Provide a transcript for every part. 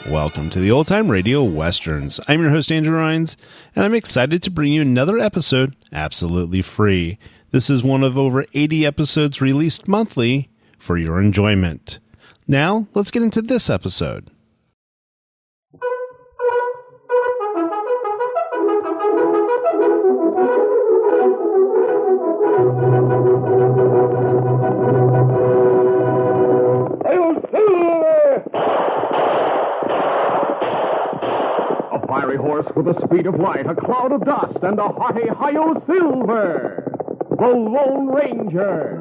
Welcome to the Old Time Radio Westerns. I'm your host, Andrew Rines, and I'm excited to bring you another episode absolutely free. This is one of over 80 episodes released monthly for your enjoyment. Now, let's get into this episode. Horse with the speed of light, a cloud of dust, and a hearty hi-yo silver, the Lone Ranger.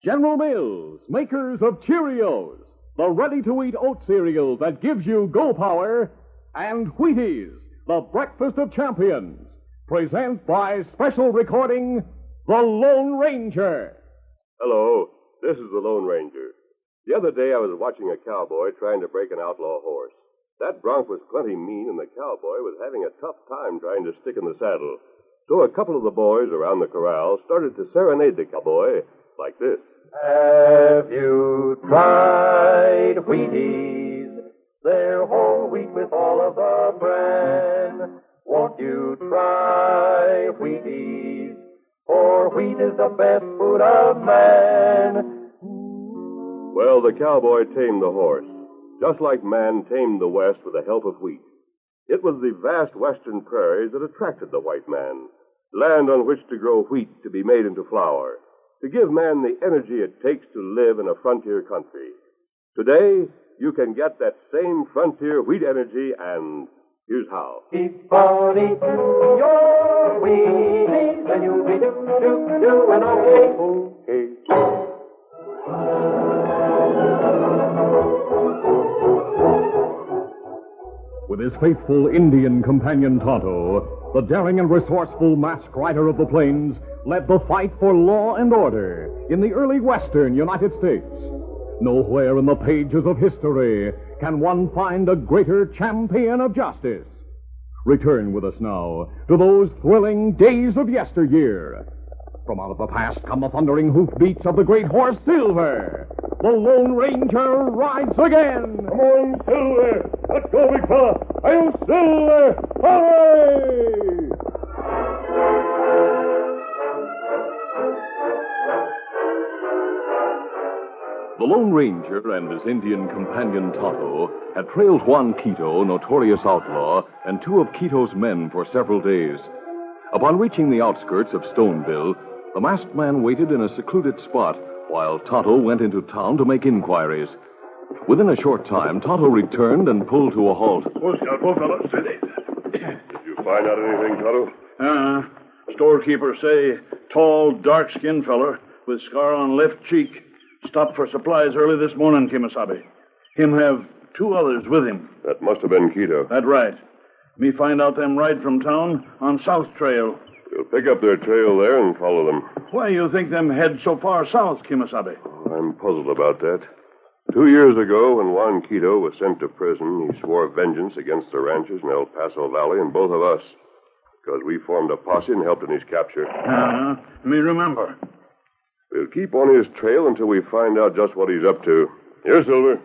General Mills, makers of Cheerios, the ready-to-eat oat cereal that gives you go power, and Wheaties, the breakfast of champions, present by special recording, the Lone Ranger. Hello. This is the Lone Ranger. The other day I was watching a cowboy trying to break an outlaw horse. That bronc was plenty mean, and the cowboy was having a tough time trying to stick in the saddle. So a couple of the boys around the corral started to serenade the cowboy like this. Have you tried Wheaties? They're whole wheat with all of the bran. Won't you try Wheaties? For wheat is the best food of man. Well, the cowboy tamed the horse, just like man tamed the West with the help of wheat. It was the vast western prairies that attracted the white man, land on which to grow wheat to be made into flour, to give man the energy it takes to live in a frontier country. Today, you can get that same frontier wheat energy, and here's how. Keep on eating your Wheaties, and you'll be doing okay. With his faithful Indian companion Tonto, the daring and resourceful masked rider of the plains led the fight for law and order in the early western United States. Nowhere in the pages of history can one find a greater champion of justice. Return with us now to those thrilling days of yesteryear. From out of the past come the thundering hoofbeats of the great horse Silver. The Lone Ranger rides again. Come on, Silver! Let's go, big fella! I'm Silver! Hooray! The Lone Ranger and his Indian companion Tonto had trailed Juan Quito, notorious outlaw, and two of Quito's men for several days. Upon reaching the outskirts of Stoneville, the masked man waited in a secluded spot while Tonto went into town to make inquiries. Within a short time, Tonto returned and pulled to a halt. Oh, Scout, fella, steady. Did you find out anything, Tonto? Storekeeper say tall, dark-skinned feller with scar on left cheek. Stopped for supplies early this morning, Kimasabi. Him have two others with him. That must have been Quito. That right. Me find out them ride from town on South Trail. We'll pick up their trail there and follow them. Why you think them head so far south, Kimasabi? I'm puzzled about that. 2 years ago, when Juan Quito was sent to prison, he swore vengeance against the ranchers in El Paso Valley and both of us, because we formed a posse and helped in his capture. Me remember. We'll keep on his trail until we find out just what he's up to. Here, Silver.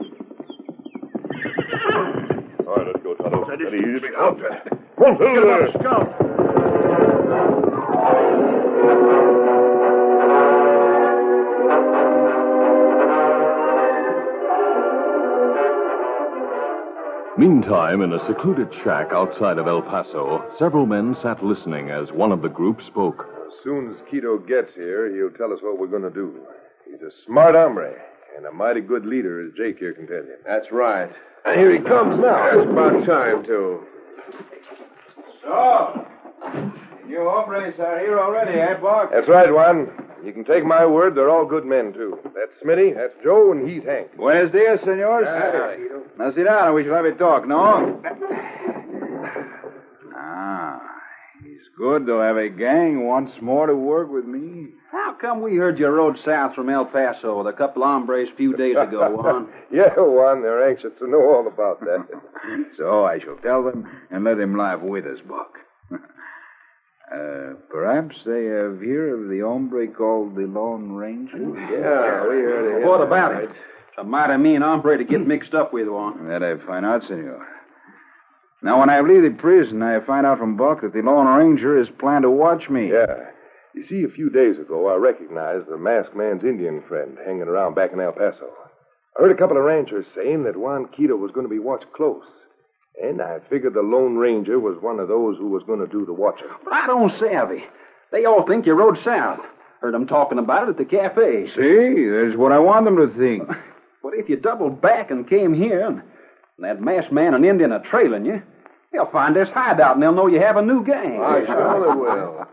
All right, let's go, Tonto. Steady, easy. Out there. Come on, Silver. Get up, Scout. Meantime, in a secluded shack outside of El Paso, several men sat listening as one of the group spoke. As soon as Quito gets here, he'll tell us what we're going to do. He's a smart hombre and a mighty good leader, as Jake here can tell you. That's right. And here he comes now. It's about time, too. So, you hombres are here already, eh, Buck? That's right, Juan. You can take my word, they're all good men, too. That's Smitty, that's Joe, and he's Hank. Buenos dias, senors. Now sit down and we shall have a talk, no? He's good to have a gang once more to work with me. How come we heard you rode south from El Paso with a couple hombres a few days ago, Juan? Yeah, Juan, they're anxious to know all about that. So I shall tell them and let them laugh with us, Buck. Perhaps they have heard of the hombre called the Lone Ranger? Yeah, we heard of him. What about it? A mighty mean hombre to get mixed up with, Juan. That I find out, senor. Now, when I leave the prison, I find out from Buck that the Lone Ranger has planned to watch me. Yeah. You see, a few days ago, I recognized the masked man's Indian friend hanging around back in El Paso. I heard a couple of ranchers saying that Juan Quito was going to be watched close. And I figured the Lone Ranger was one of those who was going to do the watching. But I don't savvy. They all think you rode south. Heard them talking about it at the cafe. See, that's what I want them to think. But if you doubled back and came here, and that masked man and Indian are trailing you, they'll find this hideout and they'll know you have a new gang. I surely will.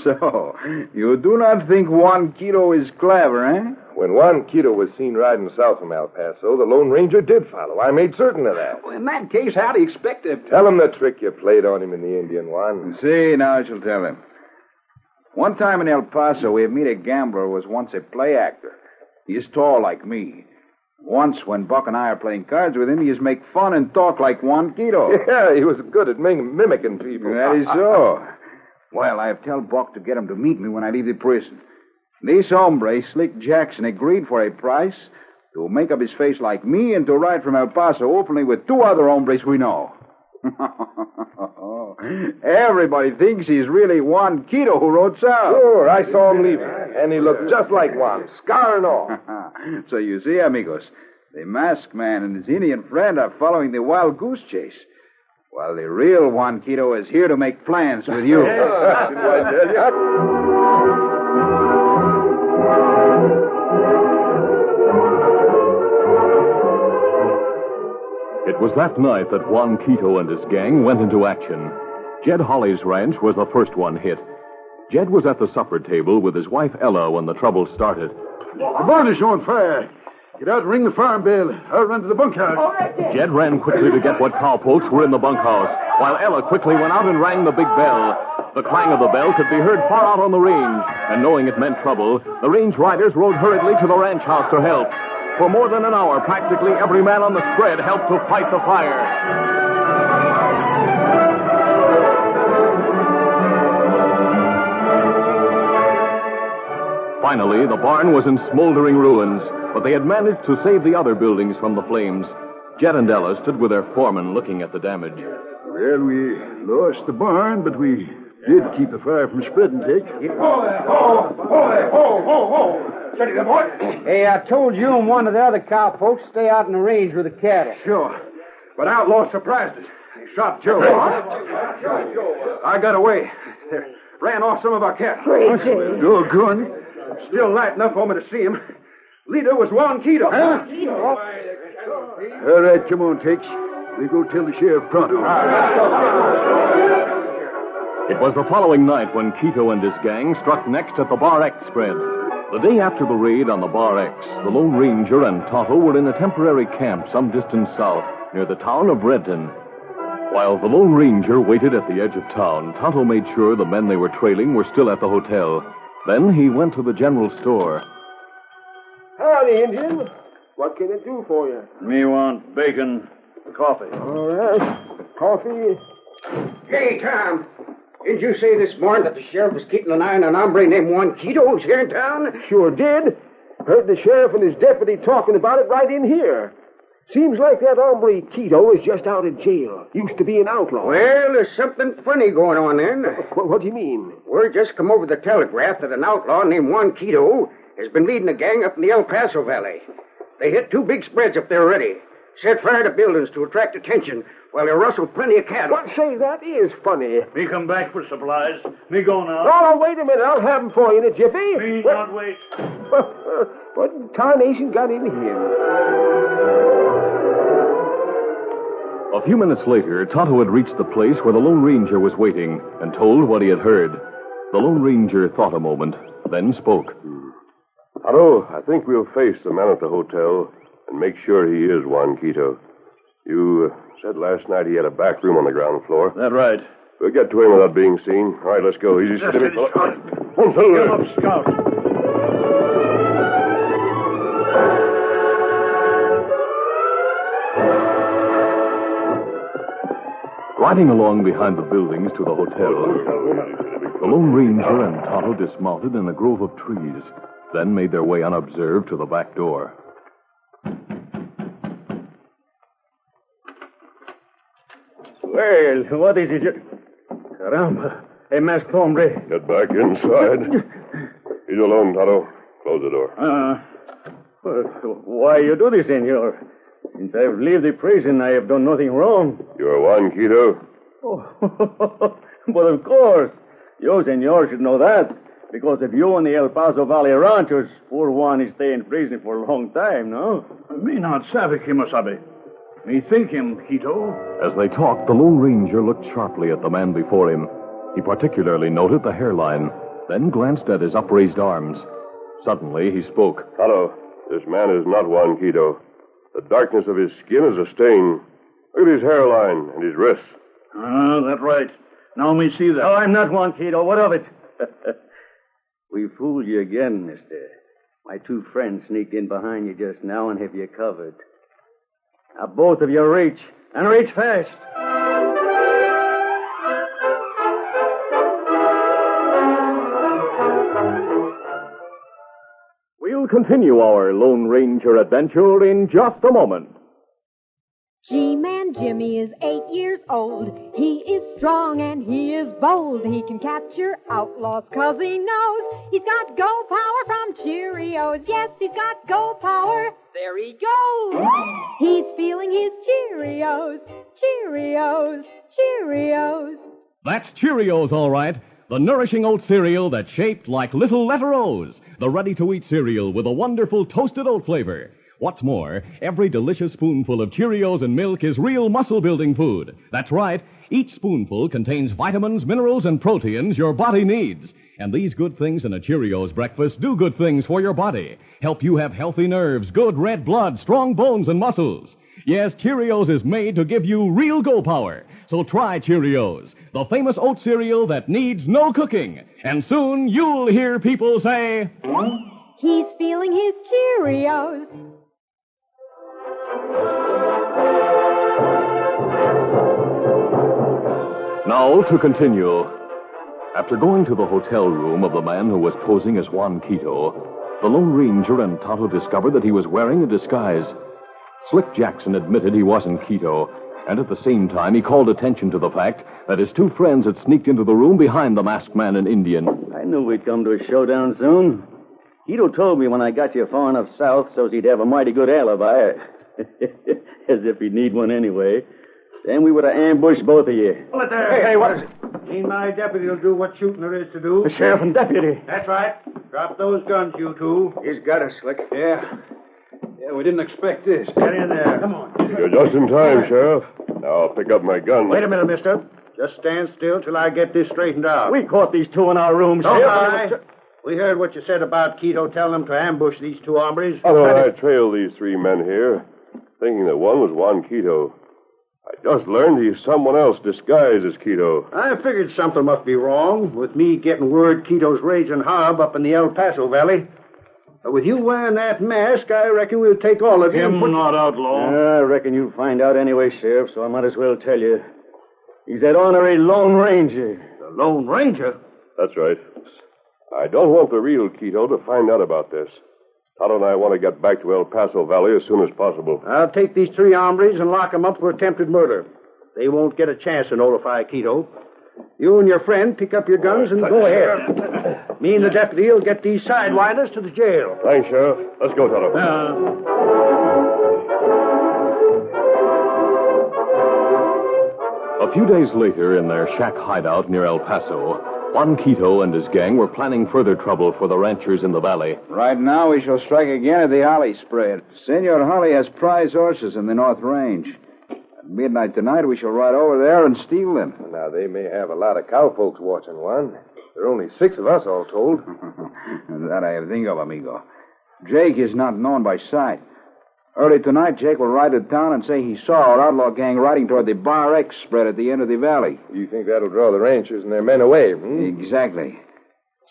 So, you do not think Juan Quito is clever, eh? When Juan Quito was seen riding south from El Paso, the Lone Ranger did follow. I made certain of that. Well, in that case, how do you expect it? Tell him the trick you played on him in the Indian, Juan. See, now I shall tell him. One time in El Paso, we met a gambler who was once a play actor. He is tall like me. Once, when Buck and I are playing cards with him, he is make fun and talk like Juan Quito. Yeah, he was good at mimicking people. That is so. Well, I have tell Buck to get him to meet me when I leave the prison. This hombre, Slick Jackson, agreed for a price to make up his face like me and to ride from El Paso openly with two other hombres we know. Everybody thinks he's really Juan Quito who rode south. Sure, I saw him leaving, and he looked just like Juan, scar and all. So you see, amigos, the masked man and his Indian friend are following the wild goose chase, while the real Juan Quito is here to make plans with you. It was that night that Juan Quito and his gang went into action. Jed Holly's ranch was the first one hit. Jed was at the supper table with his wife Ella when the trouble started. The barn is on fire. Get out and ring the farm bell. I'll run to the bunkhouse. Jed ran quickly to get what cowpokes were in the bunkhouse, while Ella quickly went out and rang the big bell. The clang of the bell could be heard far out on the range, and knowing it meant trouble, the range riders rode hurriedly to the ranch house to help. For more than an hour, practically every man on the spread helped to fight the fire. Finally, the barn was in smoldering ruins, but they had managed to save the other buildings from the flames. Jed and Ella stood with their foreman looking at the damage. Well, we lost the barn, but we did keep the fire from spreading, Dick. Steady there, boy. Hey, I told you and one of the other cowpokes stay out in the range with the cattle. Sure. But outlaws surprised us. They shot Joe. I got away. They ran off some of our cattle. Crazy. You're good. Still light enough for me to see him. Leader was Juan Quito. Huh? All right, come on, Tex. We go tell the sheriff pronto. It was the following night when Quito and his gang struck next at the Bar X spread. The day after the raid on the Bar X, the Lone Ranger and Tonto were in a temporary camp some distance south, near the town of Redton. While the Lone Ranger waited at the edge of town, Tonto made sure the men they were trailing were still at the hotel. Then he went to the general store. Howdy, Indian. What can I do for you? Me want bacon, coffee. All right. Coffee. Hey, Tom. Didn't you say this morning that the sheriff was keeping an eye on an hombre named Juan Quito who's here in town? Sure did. Heard the sheriff and his deputy talking about it right in here. Seems like that hombre Quito is just out of jail. Used to be an outlaw. Well, there's something funny going on then. What do you mean? Word just come over the telegraph that an outlaw named Juan Quito has been leading a gang up in the El Paso Valley. They hit two big spreads up there already. Set fire to buildings to attract attention while they rustled plenty of cattle. What say, that is funny. Me come back for supplies. Me go now. Oh, wait a minute. I'll have them for you in a jiffy. Me not wait. What in tarnation got into him? A few minutes later, Tonto had reached the place where the Lone Ranger was waiting and told what he had heard. The Lone Ranger thought a moment, then spoke. Tonto, I think we'll face the man at the hotel and make sure he is Juan Quito. You said last night he had a back room on the ground floor. That right. We'll get to him without being seen. All right, let's go. Easy, steady, fella. One, two, Get him up, Scout. Riding along behind the buildings to the hotel, the Lone Ranger and Tonto dismounted in a grove of trees, then made their way unobserved to the back door. Well, what is it? Caramba. Hey, Master Hombre. Get back inside. He's alone, Tonto. Close the door. Why you do this, senor? Since I've left the prison, I have done nothing wrong. You're Juan Quito? Oh, but of course. You, senor, should know that. Because of you and the El Paso Valley ranchers, poor Juan is staying in prison for a long time, no? Me not savvy, Kimasabi. Me think him, Quito. As they talked, the Lone Ranger looked sharply at the man before him. He particularly noted the hairline, then glanced at his upraised arms. Suddenly, he spoke. Tonto, this man is not Juan Quito. The darkness of his skin is a stain. Look at his hairline and his wrists. That's right. Now me see that. Oh, I'm not Juan Quito. What of it? We fooled you again, mister. My two friends sneaked in behind you just now and have you covered. Now both of you reach, and reach fast. We'll continue our Lone Ranger adventure in just a moment. G-Man Jimmy is 8 years old. He is strong and he is bold. He can capture outlaws 'cause he knows he's got go power from Cheerios. Yes, he's got go power. There he goes. He's feeling his Cheerios. Cheerios. Cheerios. That's Cheerios, all right. The nourishing oat cereal that's shaped like little letter O's. The ready-to-eat cereal with a wonderful toasted oat flavor. What's more, every delicious spoonful of Cheerios and milk is real muscle-building food. That's right. Each spoonful contains vitamins, minerals, and proteins your body needs. And these good things in a Cheerios breakfast do good things for your body. Help you have healthy nerves, good red blood, strong bones, and muscles. Yes, Cheerios is made to give you real go power. So try Cheerios, the famous oat cereal that needs no cooking. And soon you'll hear people say, He's feeling his Cheerios. Now to continue. After going to the hotel room of the man who was posing as Juan Quito, the Lone Ranger and Tonto discovered that he was wearing a disguise. Slick Jackson admitted he wasn't Quito, and at the same time he called attention to the fact that his two friends had sneaked into the room behind the masked man and Indian. I knew we'd come to a showdown soon. Quito told me when I got you far enough south so's he'd have a mighty good alibi. As if he'd need one anyway. Then we would have ambushed both of you. Hold it there. Hey, what is it? Me and my deputy will do what shooting there is to do. The sheriff and deputy. That's right. Drop those guns, you two. He's got us, Slick. Yeah, we didn't expect this. Get in there. Come on. You're just in time, Sheriff. Now I'll pick up my gun. Wait a minute, mister. Just stand still till I get this straightened out. We caught these two in our room, Don't Sheriff. lie. We heard what you said about Quito telling them to ambush these two hombres. I trailed these three men here, thinking that one was Juan Quito. I just learned he's someone else disguised as Quito. I figured something must be wrong with me getting word Quito's raging hob up in the El Paso Valley. But with you wearing that mask, I reckon we'll take all of you. Him not outlaw. I reckon you'll find out anyway, Sheriff, so I might as well tell you. He's that honorary Lone Ranger. The Lone Ranger? That's right. I don't want the real Quito to find out about this. Tonto and I want to get back to El Paso Valley as soon as possible. I'll take these three hombres and lock them up for attempted murder. They won't get a chance to notify Quito. You and your friend pick up your guns and go ahead. Me and the deputy will get these sidewinders to the jail. Thanks, Sheriff. Let's go, Tonto. A few days later, in their shack hideout near El Paso, Juan Quito and his gang were planning further trouble for the ranchers in the valley. Right now, we shall strike again at the Holly spread. Senor Holly has prize horses in the North Range. At midnight tonight, we shall ride over there and steal them. Now, they may have a lot of cowpokes watching, Juan. There are only 6 of us, all told. That I have think of, amigo. Jake is not known by sight. Early tonight, Jake will ride to town and say he saw our outlaw gang riding toward the Bar X spread at the end of the valley. You think that'll draw the ranchers and their men away, Exactly.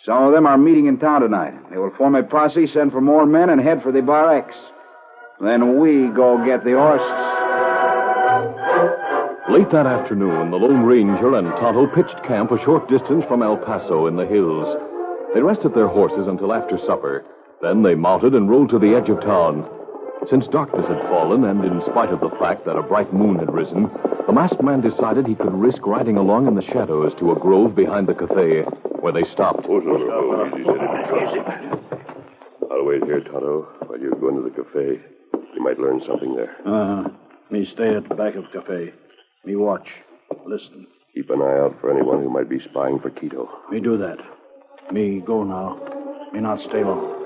Some of them are meeting in town tonight. They will form a posse, send for more men, and head for the Bar X. Then we go get the horses. Late that afternoon, the Lone Ranger and Tonto pitched camp a short distance from El Paso in the hills. They rested their horses until after supper. Then they mounted and rode to the edge of town. Since darkness had fallen, and in spite of the fact that a bright moon had risen, the masked man decided he could risk riding along in the shadows to a grove behind the cafe, where they stopped. I'll wait here, Tonto, while you go into the cafe. You might learn something there. Me stay at the back of the cafe. Me watch. Listen. Keep an eye out for anyone who might be spying for Quito. Me do that. Me go now. Me not stay long.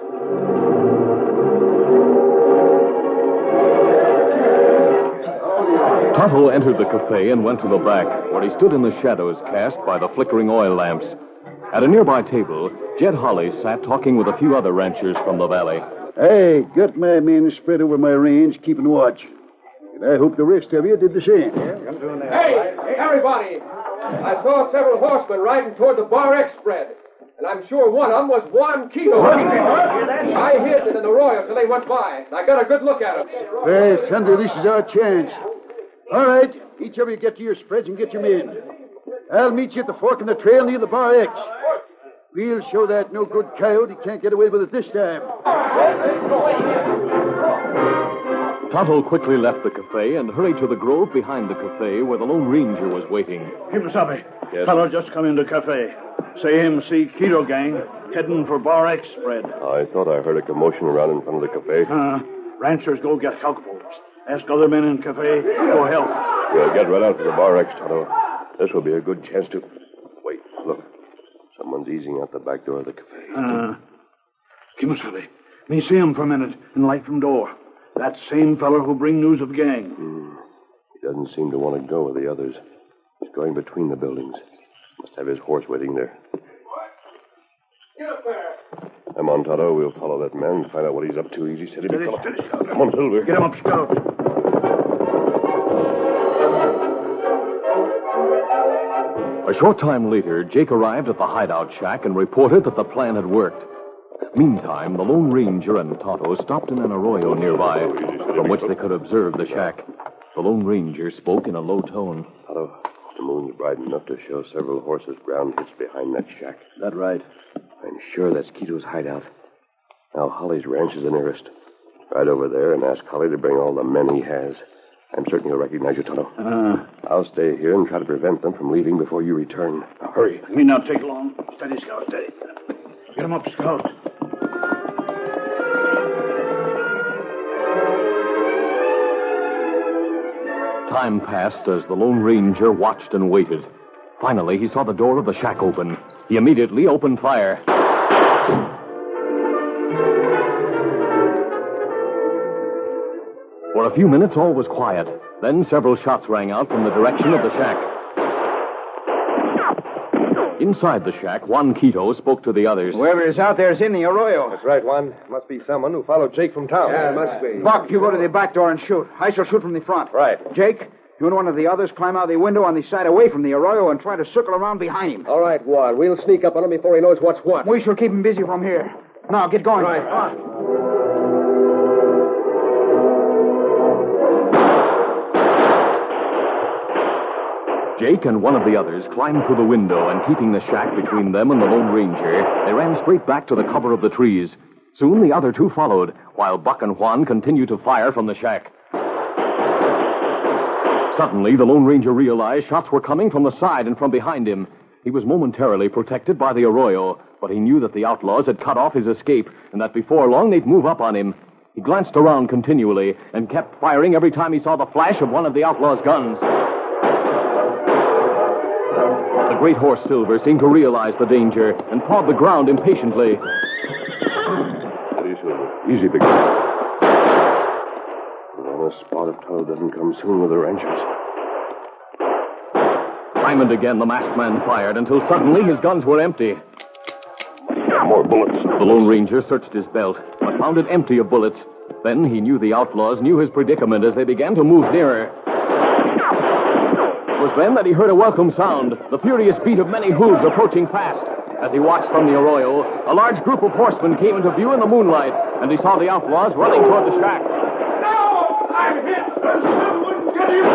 Tonto entered the cafe and went to the back, where he stood in the shadows cast by the flickering oil lamps. At a nearby table, Jed Holly sat talking with a few other ranchers from the valley. Hey, got my men spread over my range, keeping watch. And I hope the rest of you did the same. Hey, everybody! I saw several horsemen riding toward the Bar X spread. And I'm sure one of them was Juan Quito. I hid in the arroyo till they went by. And I got a good look at him. Hey, Thunder, this is our chance. All right, each of you get to your spreads and get your men. I'll meet you at the fork in the trail near the Bar X. We'll show that no good coyote can't get away with it this time. Tonto quickly left the cafe and hurried to the grove behind the cafe where the Lone Ranger was waiting. Kimasabi. Yes? Fellow just come in the cafe. Say him see Quito gang heading for Bar X spread. I thought I heard a commotion around in front of the cafe. Ranchers go get helpfuls. Ask other men in cafe for help. We'll get right out for the Bar X, Tonto. This will be a good chance to... Wait, look. Someone's easing out the back door of the cafe. Kimasabi. Me see him for a minute and light from door. That same feller who bring news of gang. He doesn't seem to want to go with the others. He's going between the buildings. Must have his horse waiting there. Get up there. Come on, Tonto. We'll follow that man and find out what he's up to. Easy, steady, big fellow. Come on, Silver. Get him up, Scout. A short time later, Jake arrived at the hideout shack and reported that the plan had worked. Meantime, the Lone Ranger and Tonto stopped in an arroyo nearby, from which they could observe the shack. The Lone Ranger spoke in a low tone. Tonto, the moon's bright enough to show several horses ground hitched behind that shack. That right. I'm sure that's Quito's hideout. Now, Holly's ranch is the nearest. Ride over there and ask Holly to bring all the men he has. I'm certain he'll recognize you, Tonto. I'll stay here and try to prevent them from leaving before you return. Now, hurry. Me not take long. Steady, Scout, steady. Get him up, Scout. Time passed as the Lone Ranger watched and waited. Finally, he saw the door of the shack open. He immediately opened fire. For a few minutes, all was quiet. Then several shots rang out from the direction of the shack. Inside the shack, Juan Quito spoke to the others. Whoever is out there is in the arroyo. That's right, Juan. Must be someone who followed Jake from town. Yeah, must be. Buck, you go to the back door and shoot. I shall shoot from the front. Right. Jake, you and one of the others climb out the window on the side away from the arroyo and try to circle around behind him. All right, Juan. We'll sneak up on him before he knows what's what. We shall keep him busy from here. Now, get going. Right. Come on. Jake and one of the others climbed through the window, and keeping the shack between them and the Lone Ranger, they ran straight back to the cover of the trees. Soon the other two followed, while Buck and Juan continued to fire from the shack. Suddenly, the Lone Ranger realized shots were coming from the side and from behind him. He was momentarily protected by the arroyo, but he knew that the outlaws had cut off his escape, and that before long they'd move up on him. He glanced around continually and kept firing every time he saw the flash of one of the outlaws' guns. The great horse Silver seemed to realize the danger and pawed the ground impatiently. Steady, Silver. Easy, big fellow. We're on a spot if Tonto doesn't come soon with the ranchers. Time and again the masked man fired until suddenly his guns were empty. More bullets. The Lone Ranger searched his belt, but found it empty of bullets. Then he knew the outlaws knew his predicament as they began to move nearer. It was then that he heard a welcome sound, the furious beat of many hooves approaching fast. As he watched from the arroyo, a large group of horsemen came into view in the moonlight, and he saw the outlaws running toward the shack. No! I'm hit! The sun wouldn't get him!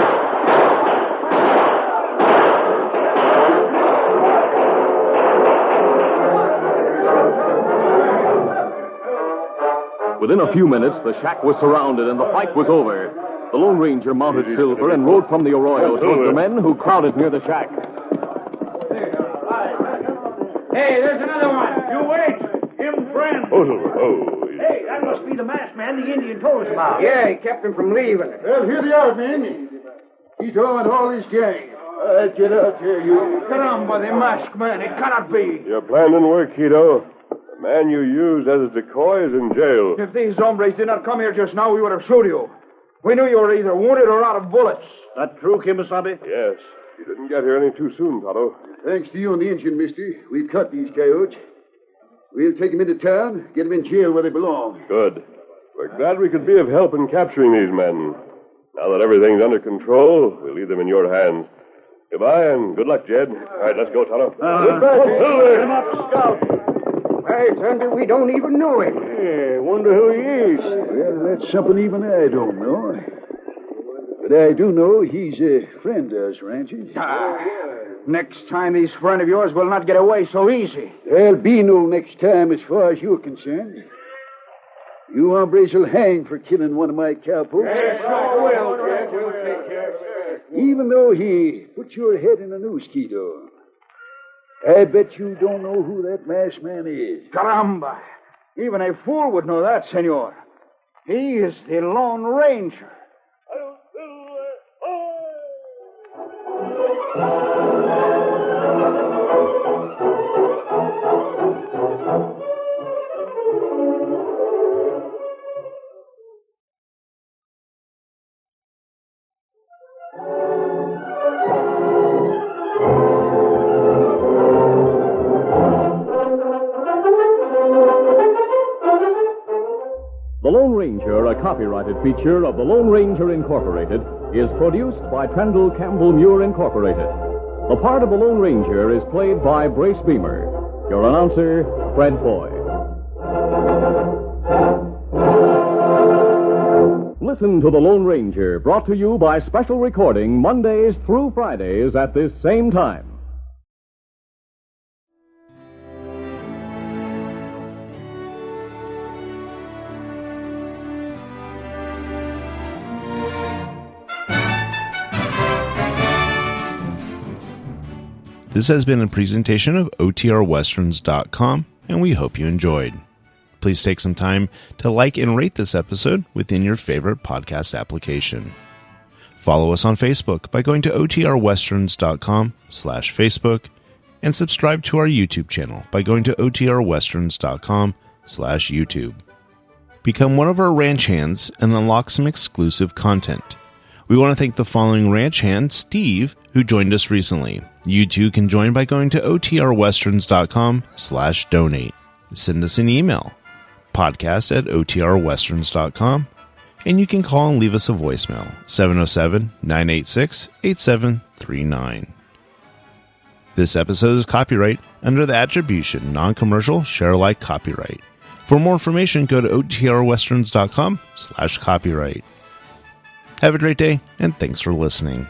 Within a few minutes, the shack was surrounded and the fight was over. The Lone Ranger mounted Silver and rode from the arroyo towards the men who crowded near the shack. Hey, there's another one. You wait. Him friend. Oh. Hey, that must be the masked man the Indian told us about. Yeah, he kept him from leaving. Well, here they are, men. Quito and all his gang. Get out here, you. Caramba, the masked man. It cannot be. Your plan didn't work, Quito. The man you used as a decoy is in jail. If these hombres did not come here just now, we would have shot you. We knew you were either wounded or out of bullets. That true, Kimasabi? Yes. You didn't get here any too soon, Tonto. Thanks to you and the engine, mister. We've caught these coyotes. We'll take them into town, get them in jail where they belong. Good. We're glad we could be of help in capturing these men. Now that everything's under control, we'll leave them in your hands. Goodbye, and good luck, Jed. All right, let's go, Tonto. Goodbye, Silver. Come up, Scout. Why, Thunder, we don't even know him. Yeah, wonder who he is. Well, that's something even I don't know. But I do know he's a friend of us, Rancher. Next time, these friends of yours will not get away so easy. There'll be no next time as far as you're concerned. You hombres will hang for killing one of my cowpokes. Yes, sure will, Jed. We'll take care of it. Even though he put your head in a noose, Quito. I bet you don't know who that masked man is. Caramba. Even a fool would know that, senor. He is the Lone Ranger. The Lone Ranger, a copyrighted feature of the Lone Ranger Incorporated, is produced by Trendle Campbell Muir Incorporated. The part of the Lone Ranger is played by Brace Beamer. Your announcer, Fred Foy. Listen to The Lone Ranger, brought to you by special recording Mondays through Fridays at this same time. This has been a presentation of OTRWesterns.com, and we hope you enjoyed. Please take some time to like and rate this episode within your favorite podcast application. Follow us on Facebook by going to OTRWesterns.com/Facebook, and subscribe to our YouTube channel by going to OTRWesterns.com/YouTube. Become one of our ranch hands and unlock some exclusive content. We want to thank the following ranch hand, Steve, who joined us recently. You too can join by going to OTRWesterns.com/donate. Send us an email, podcast@OTRWesterns.com, and you can call and leave us a voicemail, 707-986-8739. This episode is copyright under the attribution, non-commercial, share-alike copyright. For more information, go to OTRWesterns.com/copyright. Have a great day, and thanks for listening.